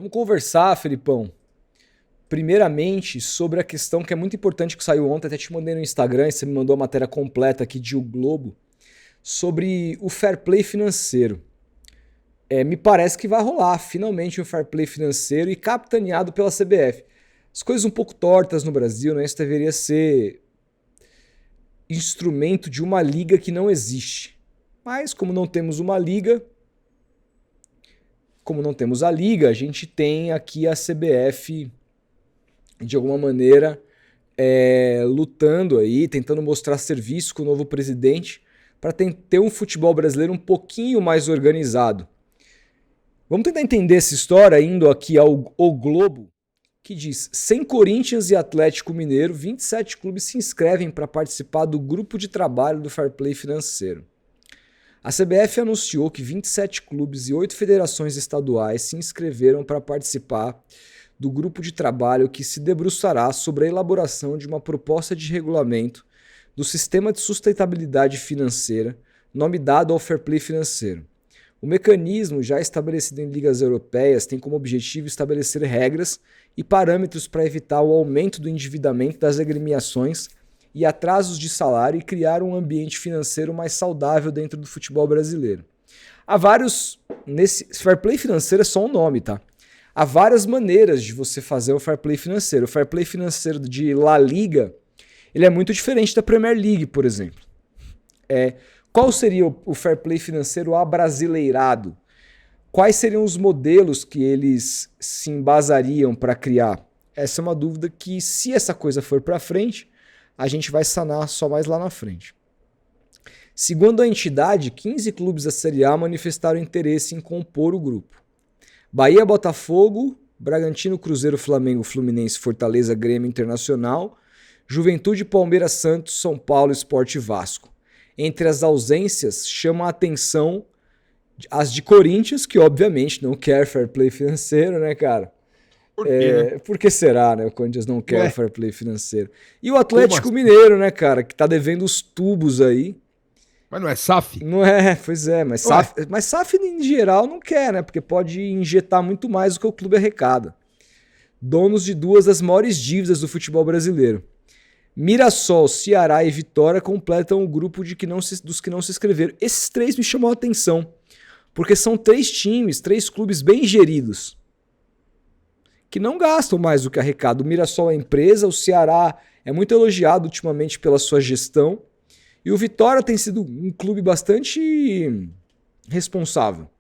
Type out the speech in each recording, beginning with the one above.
Vamos conversar, Felipão, primeiramente sobre a questão que é muito importante que saiu ontem, até te mandei no Instagram e você me mandou a matéria completa aqui de O Globo, sobre o fair play financeiro. Me parece que vai rolar finalmente um fair play financeiro e capitaneado pela CBF. As coisas um pouco tortas no Brasil, né? Isso deveria ser instrumento de uma liga que não existe. Mas como não temos uma liga, a gente tem aqui a CBF de alguma maneira lutando aí, tentando mostrar serviço com o novo presidente para ter um futebol brasileiro um pouquinho mais organizado. Vamos tentar entender essa história indo aqui ao Globo, que diz: sem Corinthians e Atlético Mineiro, 27 clubes se inscrevem para participar do grupo de trabalho do Fair Play financeiro. A CBF anunciou que 27 clubes e 8 federações estaduais se inscreveram para participar do grupo de trabalho que se debruçará sobre a elaboração de uma proposta de regulamento do sistema de sustentabilidade financeira, nome dado ao Fair Play financeiro. O mecanismo, já estabelecido em ligas europeias, tem como objetivo estabelecer regras e parâmetros para evitar o aumento do endividamento das agremiações e atrasos de salário e criar um ambiente financeiro mais saudável dentro do futebol brasileiro. Há vários... Fair Play financeiro é só um nome, tá? Há várias maneiras de você fazer o Fair Play financeiro. O Fair Play financeiro de La Liga, ele é muito diferente da Premier League, por exemplo. Qual seria o Fair Play financeiro abrasileirado? Quais seriam os modelos que eles se embasariam para criar? Essa é uma dúvida que, se essa coisa for para frente, a gente vai sanar só mais lá na frente. Segundo a entidade, 15 clubes da Série A manifestaram interesse em compor o grupo. Bahia, Botafogo, Bragantino, Cruzeiro, Flamengo, Fluminense, Fortaleza, Grêmio, Internacional, Juventude, Palmeiras, Santos, São Paulo, Sport e Vasco. Entre as ausências, chama a atenção as de Corinthians, que obviamente não quer fair play financeiro, né, cara? Por quê, né? Por que será, né? O Corinthians não quer fair play financeiro. E o Atlético Mineiro, né, cara? Que tá devendo os tubos aí. Mas não é SAF? Não é, pois é. Mas SAF em geral não quer, né? Porque pode injetar muito mais do que o clube arrecada. Donos de duas das maiores dívidas do futebol brasileiro. Mirassol, Ceará e Vitória completam o grupo dos que não se inscreveram. Esses três me chamam a atenção, porque são 3 times, 3 clubes bem geridos, que não gastam mais do que arrecada. O Mirassol é empresa, o Ceará é muito elogiado ultimamente pela sua gestão, e o Vitória tem sido um clube bastante responsável.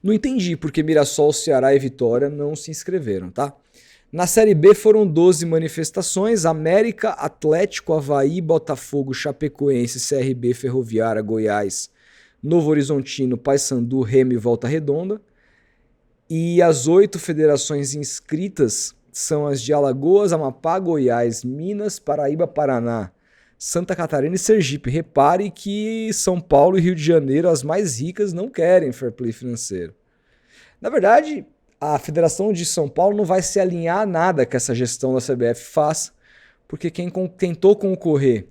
Não entendi porque Mirassol, Ceará e Vitória não se inscreveram, tá? Na Série B foram 12 manifestações: América, Atlético, Avaí, Botafogo, Chapecoense, CRB, Ferroviária, Goiás, Novo Horizontino, Paysandu, Remo e Volta Redonda. E as 8 federações inscritas são as de Alagoas, Amapá, Goiás, Minas, Paraíba, Paraná, Santa Catarina e Sergipe. Repare que São Paulo e Rio de Janeiro, as mais ricas, não querem fair play financeiro. Na verdade, a Federação de São Paulo não vai se alinhar a nada que essa gestão da CBF faça, porque quem tentou concorrer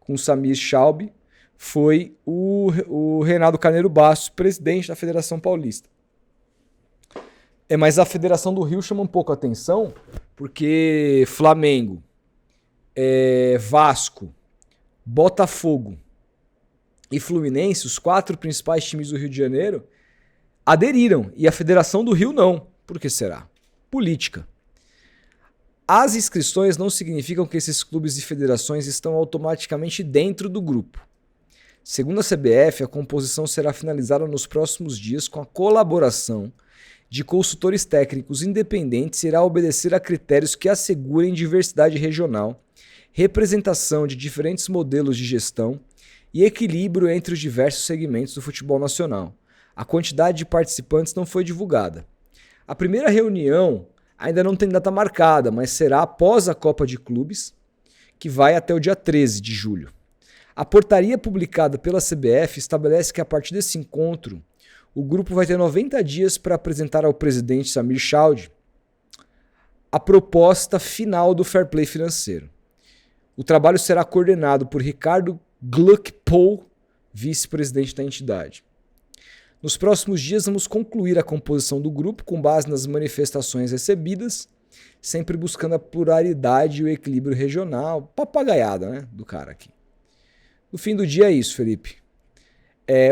com o Samir Schaub foi o Renato Carneiro Bastos, presidente da Federação Paulista. Mas a Federação do Rio chama um pouco a atenção, porque Flamengo, Vasco, Botafogo e Fluminense, os 4 principais times do Rio de Janeiro, aderiram, e a Federação do Rio não. Por que será? Política. As inscrições não significam que esses clubes e federações estão automaticamente dentro do grupo. Segundo a CBF, a composição será finalizada nos próximos dias com a colaboração de consultores técnicos independentes e irá obedecer a critérios que assegurem diversidade regional, representação de diferentes modelos de gestão e equilíbrio entre os diversos segmentos do futebol nacional. A quantidade de participantes não foi divulgada. A primeira reunião ainda não tem data marcada, mas será após a Copa de Clubes, que vai até o dia 13 de julho. A portaria publicada pela CBF estabelece que a partir desse encontro, o grupo vai ter 90 dias para apresentar ao presidente Samir Schaub a proposta final do Fair Play financeiro. O trabalho será coordenado por Ricardo Gluckpohl, vice-presidente da entidade. Nos próximos dias vamos concluir a composição do grupo com base nas manifestações recebidas, sempre buscando a pluralidade e o equilíbrio regional. Papagaiada, né, do cara aqui. No fim do dia é isso, Felipe.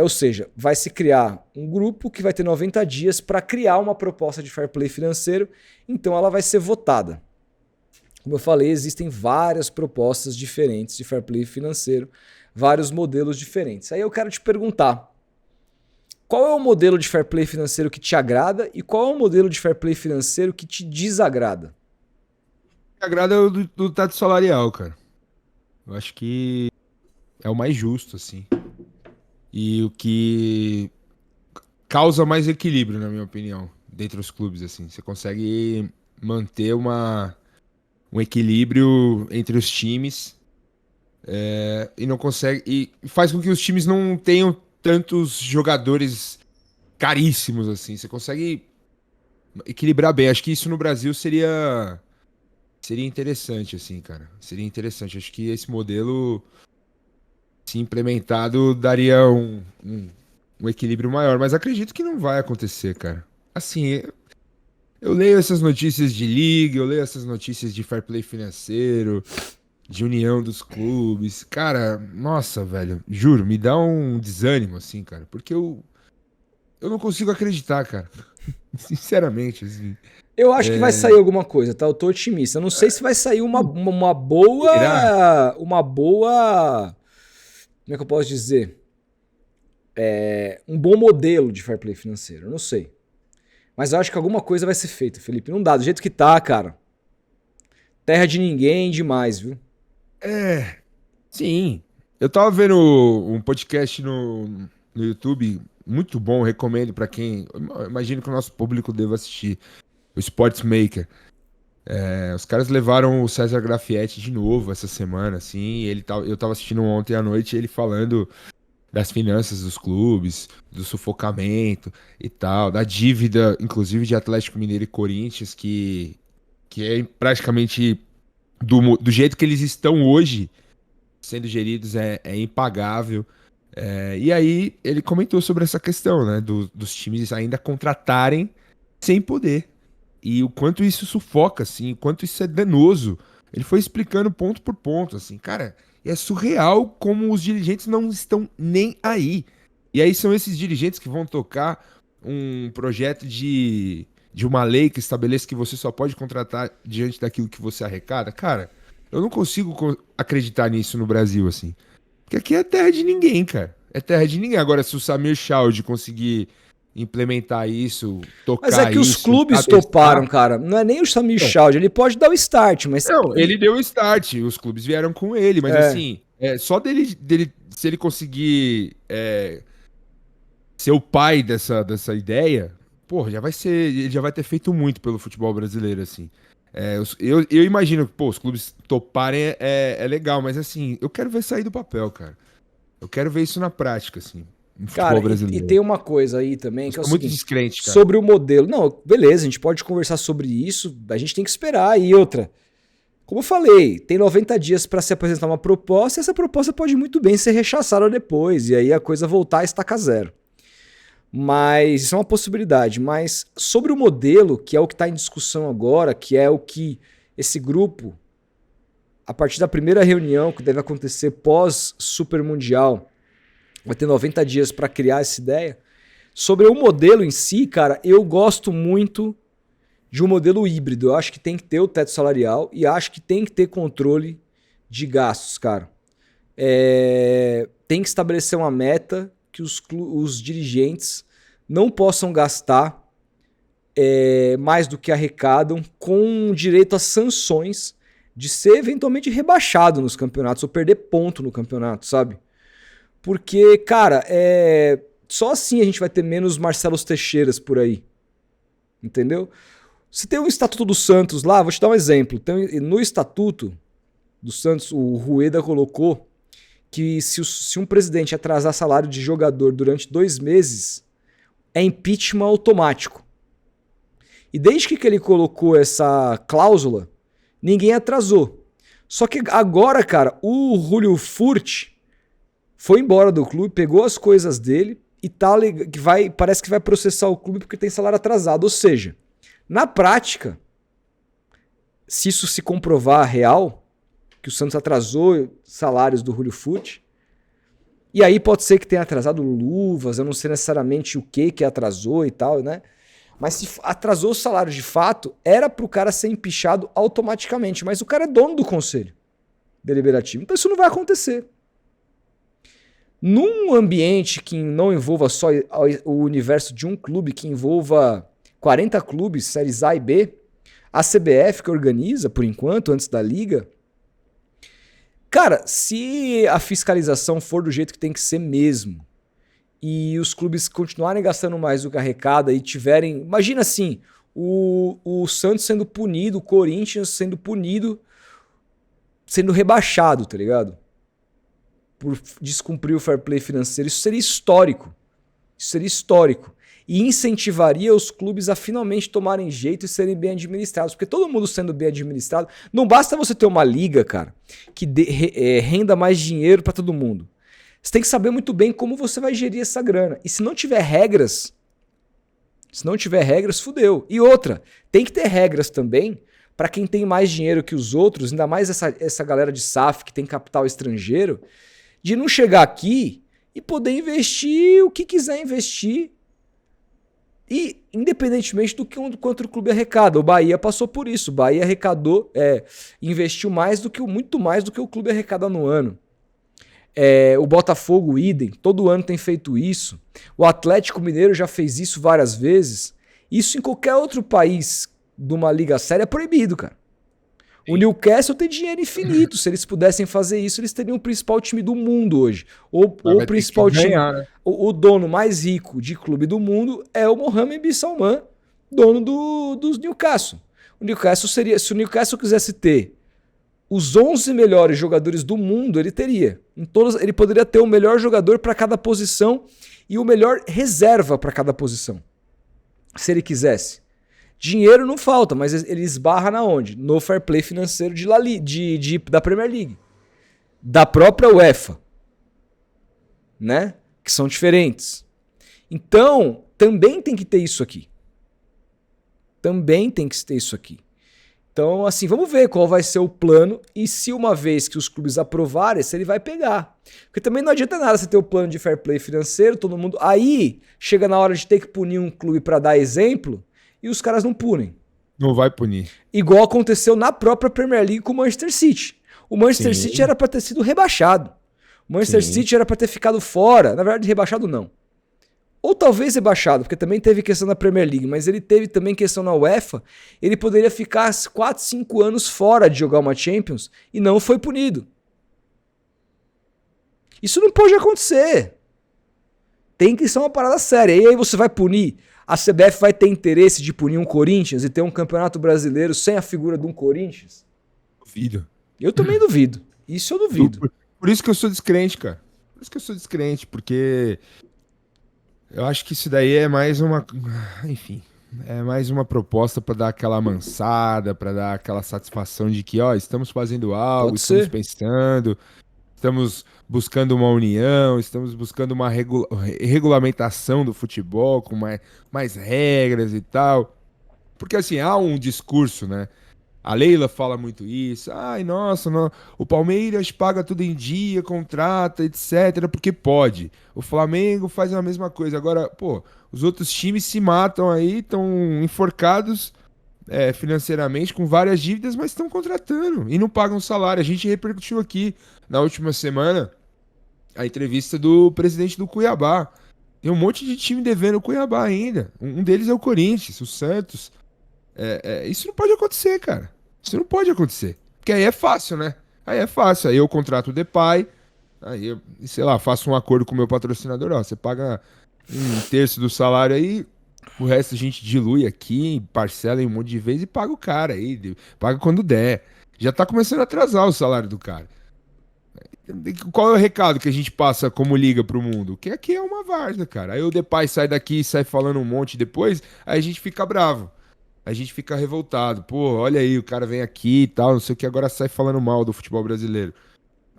Ou seja, vai se criar um grupo que vai ter 90 dias para criar uma proposta de fair play financeiro, então ela vai ser votada. Como eu falei, existem várias propostas diferentes de fair play financeiro, vários modelos diferentes. Aí eu quero te perguntar, qual é o modelo de fair play financeiro que te agrada e qual é o modelo de fair play financeiro que te desagrada? O que agrada é o do teto salarial, cara. Eu acho que é o mais justo, assim. E o que causa mais equilíbrio, na minha opinião, dentre os clubes, assim. Você consegue manter um equilíbrio entre os times e não consegue. E faz com que os times não tenham tantos jogadores caríssimos, assim. Você consegue equilibrar bem. Acho que isso no Brasil seria interessante, assim, cara. Seria interessante. Acho que esse modelo, se implementado, daria um equilíbrio maior. Mas acredito que não vai acontecer, cara. Assim, eu leio essas notícias de liga, eu leio essas notícias de fair play financeiro, de união dos clubes. Cara, nossa, velho, juro, me dá um desânimo, assim, cara. Porque eu não consigo acreditar, cara. Sinceramente, assim. Eu acho que vai sair alguma coisa, tá? Eu tô otimista. Eu não sei se vai sair uma boa... Será? Uma boa... Como é que eu posso dizer? Um bom modelo de fair play financeiro. Eu não sei. Mas eu acho que alguma coisa vai ser feita, Felipe. Não dá, do jeito que tá, cara. Terra de ninguém demais, viu? Sim. Eu tava vendo um podcast no YouTube, muito bom, recomendo pra quem... Eu imagino que o nosso público deva assistir. O Sportsmaker. Os caras levaram o César Grafietti de novo essa semana, assim. Eu tava assistindo ontem à noite ele falando das finanças dos clubes, do sufocamento e tal, da dívida, inclusive de Atlético Mineiro e Corinthians, que é praticamente do jeito que eles estão hoje, sendo geridos, é impagável. E aí ele comentou sobre essa questão, né, dos times ainda contratarem sem poder. E o quanto isso sufoca, assim, o quanto isso é danoso. Ele foi explicando ponto por ponto, assim, cara, é surreal como os dirigentes não estão nem aí. E aí são esses dirigentes que vão tocar um projeto de uma lei que estabeleça que você só pode contratar diante daquilo que você arrecada. Cara, eu não consigo acreditar nisso no Brasil, assim. Porque aqui é terra de ninguém, cara. É terra de ninguém. Agora, se o Samir Chald conseguir implementar isso, tocar isso... Mas é que os clubes toparam, cara. Não é nem o Samir Chald, ele pode dar o start, mas... Não, ele deu o start, os clubes vieram com ele, mas assim, só dele, se ele conseguir ser o pai dessa ideia, porra, ele já vai ter feito muito pelo futebol brasileiro, assim. Eu imagino que, os clubes toparem é legal, mas assim, eu quero ver sair do papel, cara. Eu quero ver isso na prática, assim. Cara, e tem uma coisa aí também que é o muito seguinte, descrente, cara. sobre o modelo. Não, beleza, a gente pode conversar sobre isso, a gente tem que esperar. E outra, como eu falei, tem 90 dias para se apresentar uma proposta e essa proposta pode muito bem ser rechaçada depois e aí a coisa voltar a estaca zero. Mas isso é uma possibilidade. Mas sobre o modelo, que é o que está em discussão agora, que é o que esse grupo, a partir da primeira reunião que deve acontecer pós-Super Mundial, vai ter 90 dias para criar essa ideia. Sobre o modelo em si, cara, eu gosto muito de um modelo híbrido. Eu acho que tem que ter o teto salarial e acho que tem que ter controle de gastos, cara. Tem que estabelecer uma meta que os dirigentes não possam gastar mais do que arrecadam, com direito a sanções de ser eventualmente rebaixado nos campeonatos ou perder ponto no campeonato, sabe? Porque, cara, só assim a gente vai ter menos Marcelos Teixeiras por aí. Entendeu? Você tem o Estatuto do Santos lá, vou te dar um exemplo. No Estatuto do Santos, o Rueda colocou que se um presidente atrasar salário de jogador durante 2 meses, é impeachment automático. E desde que ele colocou essa cláusula, ninguém atrasou. Só que agora, cara, o Julio Furt foi embora do clube, pegou as coisas dele e que parece que vai processar o clube porque tem salário atrasado. Ou seja, na prática, se isso se comprovar real, que o Santos atrasou salários do Julio Fute, e aí pode ser que tenha atrasado luvas, eu não sei necessariamente o que atrasou e tal, né? Mas se atrasou o salário de fato, era pro cara ser empichado automaticamente. Mas o cara é dono do conselho deliberativo. Então isso não vai acontecer. Num ambiente que não envolva só o universo de um clube, que envolva 40 clubes, séries A e B, a CBF que organiza, por enquanto, antes da liga, cara, se a fiscalização for do jeito que tem que ser mesmo, e os clubes continuarem gastando mais do que arrecada e tiverem... Imagina assim, o Santos sendo punido, o Corinthians sendo punido, sendo rebaixado, tá ligado? Por descumprir o fair play financeiro. Isso seria histórico. Isso seria histórico. E incentivaria os clubes a finalmente tomarem jeito e serem bem administrados. Porque todo mundo sendo bem administrado... Não basta você ter uma liga, cara, que renda mais dinheiro pra todo mundo. Você tem que saber muito bem como você vai gerir essa grana. E se não tiver regras, fudeu. E outra, tem que ter regras também para quem tem mais dinheiro que os outros, ainda mais essa galera de SAF que tem capital estrangeiro, de não chegar aqui e poder investir o que quiser investir. E independentemente do quanto o clube arrecada. O Bahia passou por isso. O Bahia investiu muito mais do que o clube arrecada no ano. O Botafogo, idem, todo ano tem feito isso. O Atlético Mineiro já fez isso várias vezes. Isso em qualquer outro país de uma liga séria é proibido, cara. Sim. O Newcastle tem dinheiro infinito. Se eles pudessem fazer isso, eles teriam o principal time do mundo hoje. Ou o principal time. Ganhar, né? O dono mais rico de clube do mundo é o Mohamed Bin Salman, dono do Newcastle. Se o Newcastle quisesse ter os 11 melhores jogadores do mundo, ele teria. Ele poderia ter o melhor jogador para cada posição e o melhor reserva para cada posição. Se ele quisesse. Dinheiro não falta, mas ele esbarra na onde? No fair play financeiro da Premier League. Da própria UEFA. Né? Que são diferentes. Então, também tem que ter isso aqui. Então, assim, vamos ver qual vai ser o plano e se uma vez que os clubes aprovarem, se ele vai pegar. Porque também não adianta nada você ter o plano de fair play financeiro, todo mundo... Aí, chega na hora de ter que punir um clube para dar exemplo e os caras não punem. Não vai punir. Igual aconteceu na própria Premier League com o Manchester City. O Manchester City era para ter sido rebaixado. O Manchester City era para ter ficado fora. Na verdade, rebaixado não. Ou talvez rebaixado, porque também teve questão na Premier League, mas ele teve também questão na UEFA. Ele poderia ficar 4, 5 anos fora de jogar uma Champions e não foi punido. Isso não pode acontecer. Tem que ser uma parada séria. E aí você vai punir. A CBF vai ter interesse de punir um Corinthians e ter um campeonato brasileiro sem a figura de um Corinthians? Duvido. Eu também duvido. Isso eu duvido. Por isso que eu sou descrente, cara. Por isso que eu sou descrente, porque... Eu acho que isso daí é mais uma... Enfim, é mais uma proposta para dar aquela amansada, para dar aquela satisfação de que, ó, estamos fazendo algo, estamos pensando, estamos buscando uma união, estamos buscando uma regulamentação do futebol com mais regras e tal. Porque, assim, há um discurso, né? A Leila fala muito isso. Ai, nossa, não, o Palmeiras paga tudo em dia, contrata, etc, porque pode. O Flamengo faz a mesma coisa. Agora, pô, os outros times se matam aí, estão enforcados financeiramente com várias dívidas, mas estão contratando e não pagam salário. A gente repercutiu aqui na última semana a entrevista do presidente do Cuiabá. Tem um monte de time devendo o Cuiabá ainda. Um deles é o Corinthians, o Santos. Isso não pode acontecer, cara. Isso não pode acontecer. Porque aí é fácil, né? Aí é fácil. Aí eu contrato o Depay, aí eu, sei lá, faço um acordo com o meu patrocinador. Ó, você paga 1/3 do salário aí, o resto a gente dilui aqui, parcela em um monte de vezes e paga o cara aí. Paga quando der. Já tá começando a atrasar o salário do cara. Qual é o recado que a gente passa como liga pro mundo? Que aqui é uma várzea, cara. Aí o Depay sai daqui e sai falando um monte depois, aí a gente fica bravo. A gente fica revoltado. Pô, olha aí, o cara vem aqui e tal, não sei o que, agora sai falando mal do futebol brasileiro.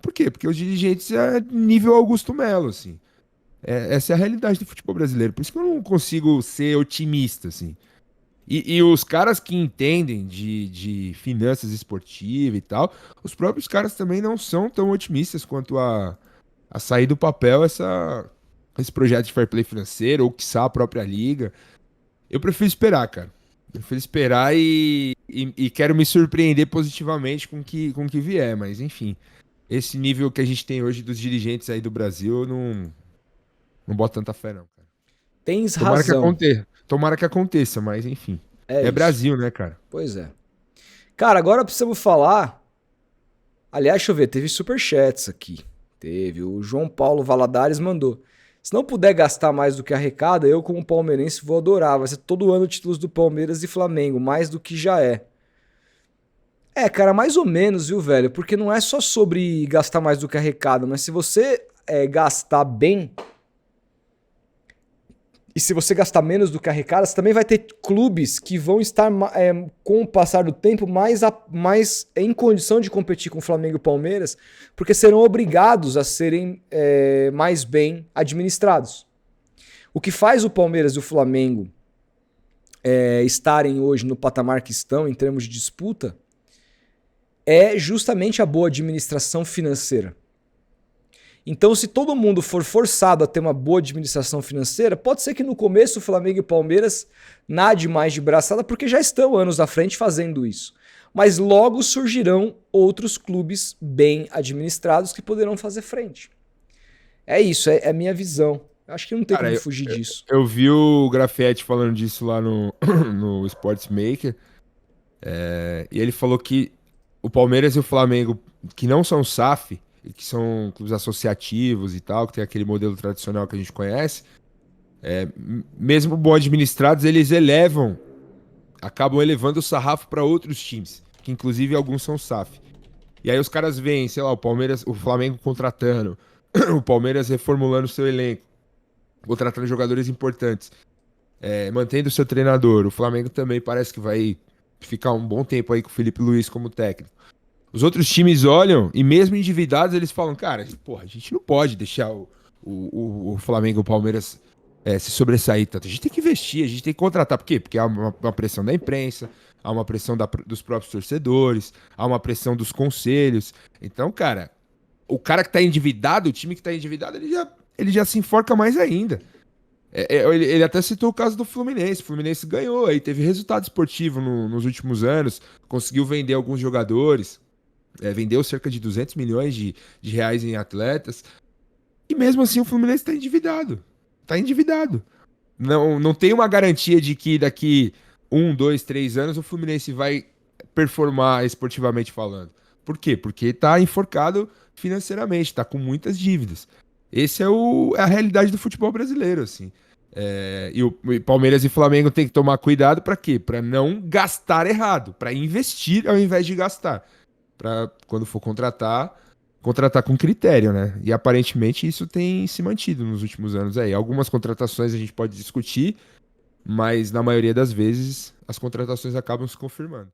Por quê? Porque os dirigentes é nível Augusto Melo, assim. Essa é a realidade do futebol brasileiro. Por isso que eu não consigo ser otimista, assim. E os caras que entendem de finanças esportivas e tal, os próprios caras também não são tão otimistas quanto a sair do papel esse projeto de fair play financeiro, ou quiçá a própria liga. Eu prefiro esperar, cara. Eu prefiro esperar e quero me surpreender positivamente com o que vier, mas enfim. Esse nível que a gente tem hoje dos dirigentes aí do Brasil, eu não boto tanta fé, não, cara. Tens Tomara que razão. aconteça. Tomara que aconteça, mas enfim. É É isso. Brasil, né, cara? Pois é. Cara, agora precisamos falar. Aliás, deixa eu ver, teve superchats aqui. Teve. O João Paulo Valadares mandou. Se não puder gastar mais do que arrecada, eu, como palmeirense, vou adorar. Vai ser todo ano títulos do Palmeiras e Flamengo, mais do que já é. É, cara, mais ou menos, viu, velho? Porque não é só sobre gastar mais do que arrecada, mas se você gastar bem, e se você gastar menos do que arrecada, você também vai ter clubes que vão estar, com o passar do tempo, mais em condição de competir com o Flamengo e o Palmeiras, porque serão obrigados a serem mais bem administrados. O que faz o Palmeiras e o Flamengo estarem hoje no patamar que estão, em termos de disputa, é justamente a boa administração financeira. Então, se todo mundo for forçado a ter uma boa administração financeira, pode ser que no começo o Flamengo e o Palmeiras nade mais de braçada, porque já estão anos à frente fazendo isso. Mas logo surgirão outros clubes bem administrados que poderão fazer frente. É isso, é a minha visão. Acho que não tem Cara, como eu, fugir eu, disso. eu vi o Grafete falando disso lá no, no Sports Maker, e ele falou que o Palmeiras e o Flamengo, que não são SAF, e que são clubes associativos e tal, que tem aquele modelo tradicional que a gente conhece, mesmo bom administrados, eles acabam elevando o sarrafo para outros times, que inclusive alguns são SAF. E aí os caras veem, sei lá, o Palmeiras, o Flamengo contratando, o Palmeiras reformulando seu elenco, contratando jogadores importantes, mantendo o seu treinador. O Flamengo também parece que vai ficar um bom tempo aí com o Felipe Luiz como técnico. Os outros times olham e mesmo endividados eles falam, cara, porra, a gente não pode deixar o Flamengo e o Palmeiras se sobressair tanto. A gente tem que investir, a gente tem que contratar. Por quê? Porque há uma pressão da imprensa, há uma pressão dos próprios torcedores, há uma pressão dos conselhos. Então, cara, o cara que tá endividado, o time que tá endividado, ele já se enforca mais ainda. Ele até citou o caso do Fluminense. O Fluminense ganhou, aí teve resultado esportivo nos últimos anos, conseguiu vender alguns jogadores, vendeu cerca de 200 milhões de reais em atletas, e mesmo assim o Fluminense está endividado. Está endividado. Não tem uma garantia de que daqui 1, 2, 3 anos o Fluminense vai performar esportivamente falando. Por quê? Porque está enforcado financeiramente, está com muitas dívidas. Esse é a realidade do futebol brasileiro, assim. E Palmeiras e Flamengo tem que tomar cuidado para quê? Para não gastar errado, para investir ao invés de gastar. Para quando for contratar com critério, né? E aparentemente isso tem se mantido nos últimos anos aí. Algumas contratações a gente pode discutir, mas na maioria das vezes as contratações acabam se confirmando.